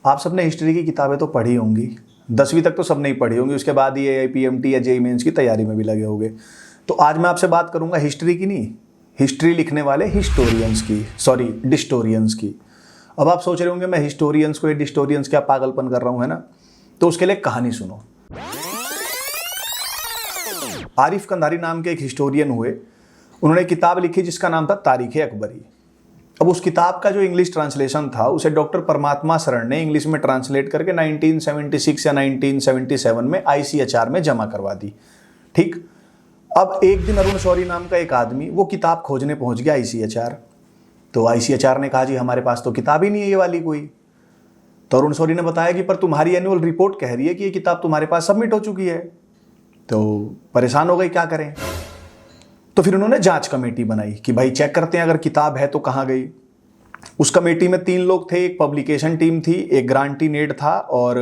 आप सबने हिस्ट्री की किताबें तो पढ़ी होंगी, 10वीं तक तो सब नहीं पढ़ी होंगी, उसके बाद ये AIPMT या जेईई मेंस की तैयारी में भी लगे होंगे। तो आज मैं आपसे बात करूंगा हिस्ट्री की नहीं, हिस्ट्री लिखने वाले हिस्टोरियंस की, सॉरी डिस्टोरियंस की। अब आप सोच रहे होंगे मैं हिस्टोरियंस को या डिस्टोरियंस क्या पागलपन कर रहा हूं, है ना? तो उसके लिए कहानी सुनो। आरिफ कंधारी नाम के एक हिस्टोरियन हुए, उन्होंने किताब लिखी जिसका नाम था तारीख़ अकबरी। अब उस किताब का जो इंग्लिश ट्रांसलेशन था उसे डॉक्टर परमात्मा शरण ने इंग्लिश में ट्रांसलेट करके 1976 या 1977 में ICHR में जमा करवा दी। ठीक, अब एक दिन अरुण शौरी नाम का एक आदमी वो किताब खोजने पहुंच गया ICHR। तो ICHR ने कहा जी हमारे पास तो किताब ही नहीं है ये वाली कोई। तो अरुण शौरी ने बताया कि पर तुम्हारी एनुअल रिपोर्ट कह रही है कि ये किताब तुम्हारे पास सबमिट हो चुकी है। तो परेशान हो गई, क्या करें? तो फिर उन्होंने जांच कमेटी बनाई कि भाई चेक करते हैं अगर किताब है तो कहाँ गई। उस कमेटी में 3 लोग थे, एक पब्लिकेशन टीम थी, एक ग्रांटी नेड था और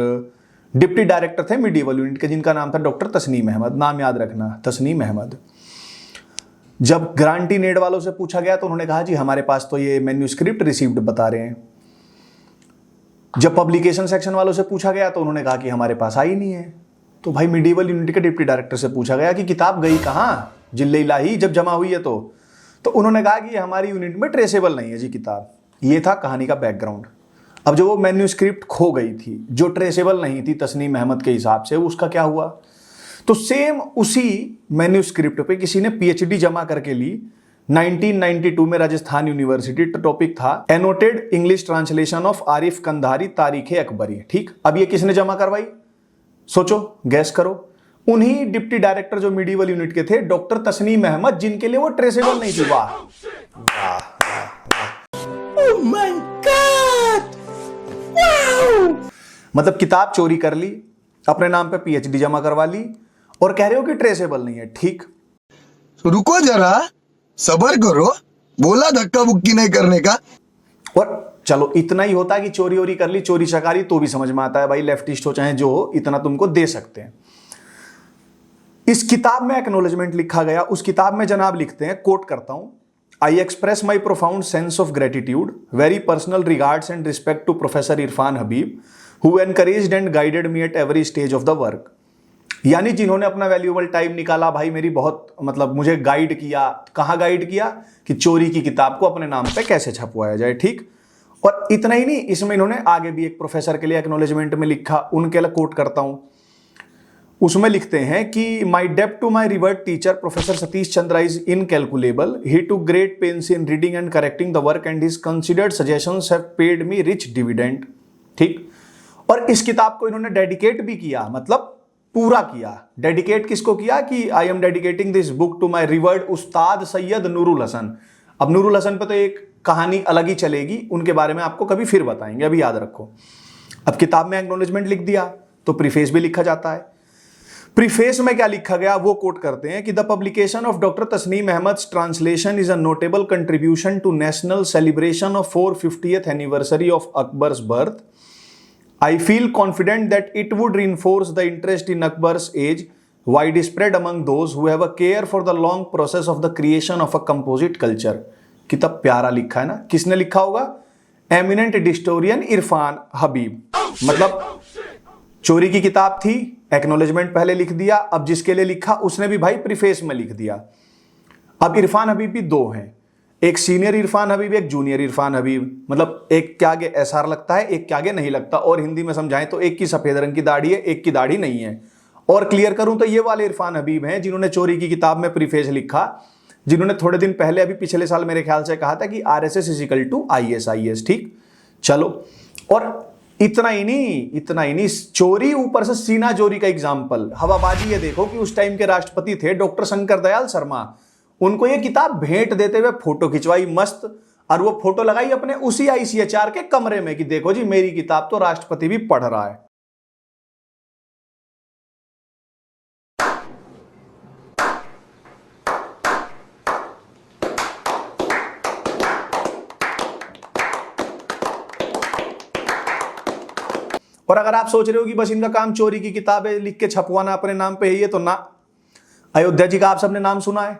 डिप्टी डायरेक्टर थे मिडीवल यूनिट के जिनका नाम था डॉक्टर तस्नीम अहमद। नाम याद रखना, तस्नीम अहमद। जब ग्रांटी नेड वालों से पूछा गया तो उन्होंने कहा जी हमारे पास तो ये मैन्यूस्क्रिप्ट रिसीव्ड बता रहे हैं। जब पब्लिकेशन सेक्शन वालों से पूछा गया तो उन्होंने कहा कि हमारे पास आई नहीं है। तो भाई मिडीवल यूनिट के डिप्टी डायरेक्टर से पूछा गया कि किताब गई कहाँ, जिल्ले इलाही जब जमा हुई है तो उन्होंने कहा कि हमारी यूनिट में ट्रेसेबल नहीं है जी किताब। ये था कहानी का बैकग्राउंड। अब जो वो मैन्यूस्क्रिप्ट खो गई थी, जो ट्रेसेबल नहीं थी तस्नीम अहमद के हिसाब से, उसका क्या हुआ? तो सेम उसी मैन्यूस्क्रिप्ट पे किसी ने PhD जमा करके ली 1992 में राजस्थान यूनिवर्सिटी। टॉपिक था annotated English translation of Arif Qandhari Tarikh Akbari. ठीक, अब ये किसने जमा करवाई? सोचो, गैस करो। उन्हीं डिप्टी डायरेक्टर जो मिडीवल यूनिट के थे, डॉक्टर तस्नीम अहमद, जिनके लिए वो ट्रेसेबल नहीं थी। वाह वाह वाह, ओह माय गॉड, वाओ! मतलब किताब चोरी कर ली, अपने नाम पे PhD जमा करवा ली और कह रहे हो कि ट्रेसेबल नहीं है। ठीक, रुको जरा, सब्र करो, बोला धक्का बुक्की नहीं करने का। और चलो इतना ही होता है कि चोरी वोरी कर ली, चोरी चकारी, तो भी समझ में आता है भाई, लेफ्टिस्ट हो चाहे जो हो, इतना तुमको दे सकते हैं। इस किताब में एक्नॉलेजमेंट लिखा गया। उस किताब में जनाब लिखते हैं, कोट करता हूं, I express my profound sense of gratitude, very personal regards and respect to professor Irfan Habib who encouraged and guided me at every stage of the work. यानी जिन्होंने अपना वैल्यूएबल टाइम निकाला, भाई मेरी बहुत मतलब मुझे गाइड किया। कहाँ गाइड किया? कि चोरी की किताब को अपने नाम पे कैसे छपवाया जाए। ठीक, और इतना ही नहीं, इसमें इन्होंने आगे भी एक प्रोफेसर के लिए एक्नॉलेजमेंट में लिखा, उनके लिए कोट करता हूं। उसमें लिखते हैं कि माई डेप्ट to my revered teacher professor Satish Chandra is incalculable, he took great pains in reading and correcting the work and his considered suggestions have paid me rich dividend. ठीक, और इस किताब को इन्होंने डेडिकेट भी किया, मतलब पूरा किया। डेडिकेट किसको किया? कि I am dedicating this book to my revered Ustad Syed Nurul Hasan. अब नूरुल हसन पे तो एक कहानी अलग ही चलेगी, उनके बारे में आपको कभी फिर बताएंगे, अभी याद रखो। अब किताब में एक्नॉलेजमेंट लिख दिया तो प्रीफेस भी लिखा जाता है। प्रीफेस में क्या लिखा गया वो कोट करते हैं कि the publication of doctor Tasneem Ahmad translation is a notable contribution to national celebration of 450th anniversary of Akbar's birth. I feel confident that it would reinforce the interest in Akbar's age, widespread among those who have a care for the long process of the creation of a composite culture। कितना प्यारा लिखा है ना। किसने लिखा होगा? Eminent डिस्टोरियन Irfan Habib. मतलब चोरी की किताब थी, एक्नॉलेजमेंट पहले लिख दिया, अब जिसके लिए लिखा उसने भी भाई प्रीफेस में लिख दिया। अब इरफान हबीब भी 2 हैं, एक सीनियर इरफान हबीब, एक जूनियर इरफान हबीब। मतलब एक के आगे SR लगता है, एक के आगे नहीं लगता। और हिंदी में समझाएं तो एक की सफेद रंग की दाढ़ी है, एक की दाढ़ी नहीं है। और क्लियर करूं तो ये वाले इरफान हबीब हैं जिन्होंने चोरी की किताब में प्रीफेस लिखा, जिन्होंने थोड़े दिन पहले, अभी पिछले साल मेरे ख्याल से कहा था कि RSS इजिकल टू IS। ठीक, चलो, और इतना ही नहीं, चोरी ऊपर से सीना चोरी का एग्जाम्पल, हवाबाजी। ये देखो कि उस टाइम के राष्ट्रपति थे डॉक्टर शंकर दयाल शर्मा, उनको ये किताब भेंट देते हुए फोटो खिंचवाई मस्त, और वो फोटो लगाई अपने उसी ICHR के कमरे में कि देखो जी मेरी किताब तो राष्ट्रपति भी पढ़ रहा है। और अगर आप सोच रहे हो कि बस इनका काम चोरी की किताबें लिख के छपवाना अपने नाम पे है, ये तो ना। अयोध्या जी का आप सबने नाम सुना है,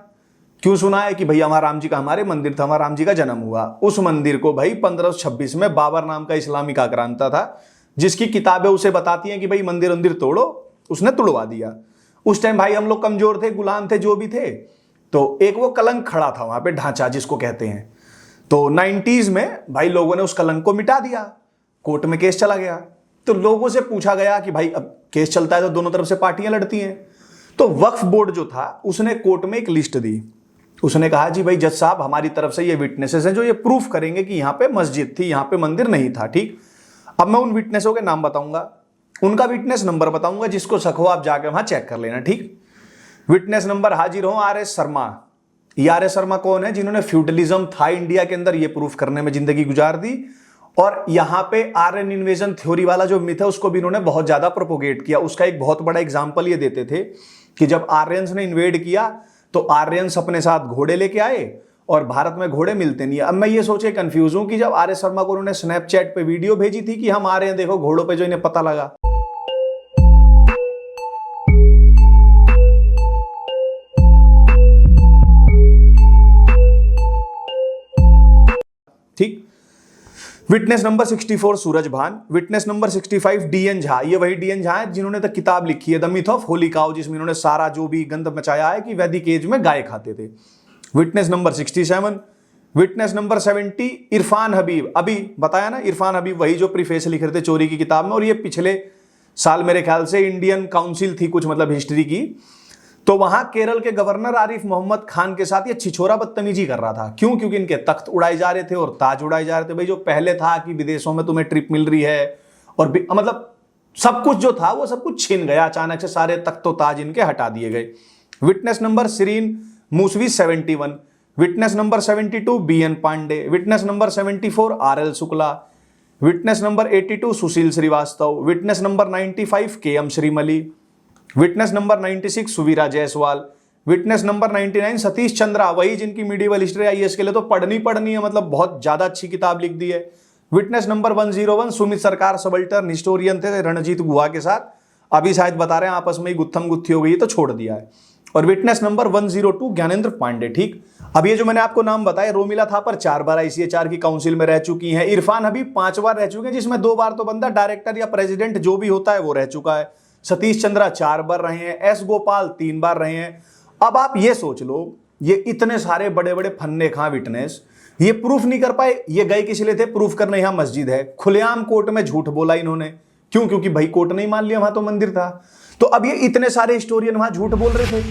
क्यों सुना है? कि भैया हमारा राम जी का हमारे मंदिर था, राम जी का जन्म हुआ। उस मंदिर को भाई 1526 में बाबर नाम का इस्लामिक आक्रांता था, जिसकी किताबें उसे बताती हैं कि भाई मंदिर मंदिर तोड़ो, उसने तुड़वा दिया। उस टाइम भाई हम लोग कमजोर थे, गुलाम थे, जो भी थे, तो एक वो कलंक खड़ा था वहां पे, ढांचा जिसको कहते हैं। तो 90s में भाई लोगों ने उस कलंक को मिटा दिया, कोर्ट में केस चला गया। तो लोगों से पूछा गया कि भाई अब केस चलता है तो दोनों तरफ से पार्टियां लड़ती हैं, तो वक्फ बोर्ड जो था उसने कोर्ट में एक लिस्ट दी। उसने कहा जी भाई जज साहब, हमारी तरफ से ये विटनेसेस हैं जो ये प्रूफ करेंगे कि यहां पे मस्जिद थी, यहां पे मंदिर नहीं था। ठीक, अब मैं उन विटनेसों के नाम बताऊंगा, उनका विटनेस नंबर बताऊंगा, जिसको शक हो आप जाके वहां चेक कर लेना। ठीक, विटनेस नंबर हाजिर हो आर.एस. शर्मा। ये आर.एस. शर्मा कौन है? जिन्होंने फ्यूडलिज्म था इंडिया के अंदर ये प्रूफ करने में जिंदगी गुजार दी, और यहां पे आर्यन इन्वेजन थ्योरी वाला जो मिथ है उसको भी इन्होंने बहुत ज्यादा प्रोपोगेट किया। उसका एक बहुत बड़ा एग्जांपल ये देते थे कि जब आर्यंस ने इन्वेड किया तो आर्यंस अपने साथ घोड़े लेके आए, और भारत में घोड़े मिलते नहीं है। अब मैं ये सोचे कंफ्यूज हूं कि जब आर.एस. शर्मा को उन्होंने स्नैपचैट पे वीडियो भेजी थी कि हम आ रहे हैं, देखो घोड़ों पे, जो इन्हें पता लगा। ठीक, विटनेस नंबर 64 सूरज भान, विटनेस नंबर 65 डी.एन. झा। ये वही डी.एन. झा है जिन्होंने तो किताब लिखी है the myth of Holi cow, जिसमें इन्होंने सारा जो भी गंद मचाया है कि वैदिक एज में गाय खाते थे। Witness number 67, witness number 70 Irfan Habib. अभी बताया ना, इरफान हबीब वही जो प्रीफेस लिख रहे थे चोरी की किताब में, और ये पिछले साल मेरे ख्याल से इंडियन काउंसिल थी कुछ, मतलब हिस्ट्री की, तो वहां केरल के गवर्नर आरिफ मोहम्मद खान के साथ ये छिछोरा बदतमीजी कर रहा था। क्यों? क्योंकि इनके तख्त उड़ाए जा रहे थे और ताज उड़ाए जा रहे थे। भाई जो पहले था कि विदेशों में तुम्हें ट्रिप मिल रही है, और मतलब सब कुछ जो था वो सब कुछ छिन गया अचानक से, सारे तख्त ताज इनके हटा दिए गए। Witness number Shireen Moosvi 71, witness number 72 B N. Pande, witness number 74 R L. Shukla, witness number 82 Sushil Srivastava, witness number 95 K M. Shrimali, witness number 96 Suvira Jaiswal, witness number 99 Satish Chandra, वही जिनकी मीडिएवल हिस्ट्री आईएएस के लिए तो पढ़नी है, मतलब बहुत ज्यादा अच्छी किताब लिख दी है। विटनेस नंबर 101 सुमित सरकार सबल्टर्न हिस्टोरियन थे रणजीत गुहा के साथ, अभी शायद बता रहे हैं आपस में ही गुत्थम गुत्थी हो गई तो छोड़ दिया है। और विटनेस नंबर 102 ज्ञानेंद्र पांडे। ठीक, अब ये जो मैंने आपको नाम बताया, रोमिला थापर 4 बार आईसीएचआर की काउंसिल में रह चुकी हैं, इरफान हबीब 5 बार रह चुके हैं, जिसमें 2 बार तो बंदा डायरेक्टर या प्रेसिडेंट जो भी होता है वो रह चुका है, सतीश चंद्रा 4 बार रहे हैं, एस गोपाल 3 बार रहे हैं। अब आप ये सोच लो, ये इतने सारे बड़े बड़े फन्ने खां विटनेस ये प्रूफ नहीं कर पाए। ये गए किस लिए थे? प्रूफ करने यहां मस्जिद है। खुलेआम कोर्ट में झूठ बोला इन्होंने। क्यों? क्योंकि भाई कोर्ट नहीं मान लिया, वहां तो मंदिर था। तो अब ये इतने सारे हिस्टोरियन वहां झूठ बोल रहे थे।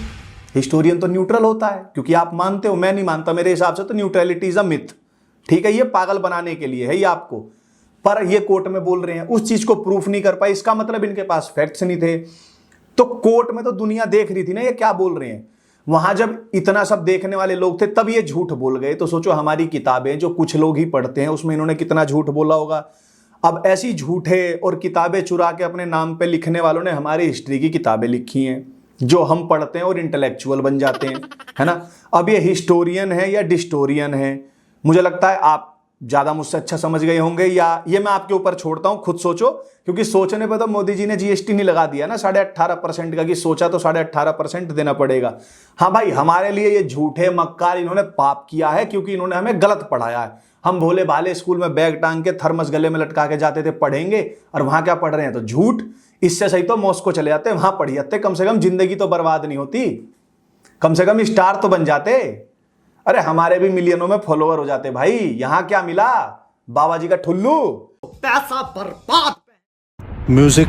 हिस्टोरियन तो न्यूट्रल होता है, क्योंकि आप मानते हो, मैं नहीं मानता, मेरे हिसाब से तो न्यूट्रलिटी इज अ मिथ। ठीक है, ये पागल बनाने के लिए है ये आपको, पर ये कोर्ट में बोल रहे हैं, उस चीज को प्रूफ नहीं कर पाए, इसका मतलब इनके पास फैक्ट्स नहीं थे। तो कोर्ट में तो दुनिया देख रही थी ना ये क्या बोल रहे हैं। वहां जब इतना सब देखने वाले लोग थे तब ये झूठ बोल गए। तो सोचो हमारी किताबें जो कुछ लोग ही पढ़ते हैं उसमें इन्होंने कितना झूठ बोला होगा। अब ऐसी झूठे और किताबें चुरा के अपने नाम पे लिखने वालों ने हमारी हिस्ट्री की किताबें लिखी हैं जो हम पढ़ते हैं और इंटेलेक्चुअल बन जाते हैं, है ना। अब ये हिस्टोरियन है या डिस्टोरियन है, मुझे लगता है आप ज्यादा मुझसे अच्छा समझ गए होंगे, या ये मैं आपके ऊपर छोड़ता हूं, खुद सोचो। क्योंकि सोचने पे तो मोदी जी ने जीएसटी नहीं लगा दिया ना 18.5% का, कि सोचा तो 18.5% देना पड़ेगा। हाँ भाई, हमारे लिए ये झूठे मक्कार इन्होंने पाप किया है, क्योंकि इन्होंने हमें गलत पढ़ाया है। हम भोले भाले स्कूल में बैग टांग के थर्मस गले में लटका के जाते थे पढ़ेंगे, और वहां क्या पढ़ रहे हैं? तो झूठ। इससे सही तो मॉस्को चले जाते, वहां पढ़ जाते, कम से कम जिंदगी तो बर्बाद नहीं होती, कम से कम स्टार तो बन जाते। अरे हमारे भी मिलियनों में फॉलोअर हो जाते भाई। यहां क्या मिला? बाबा जी का ठुल्लू, पैसा बर्बाद। म्यूजिक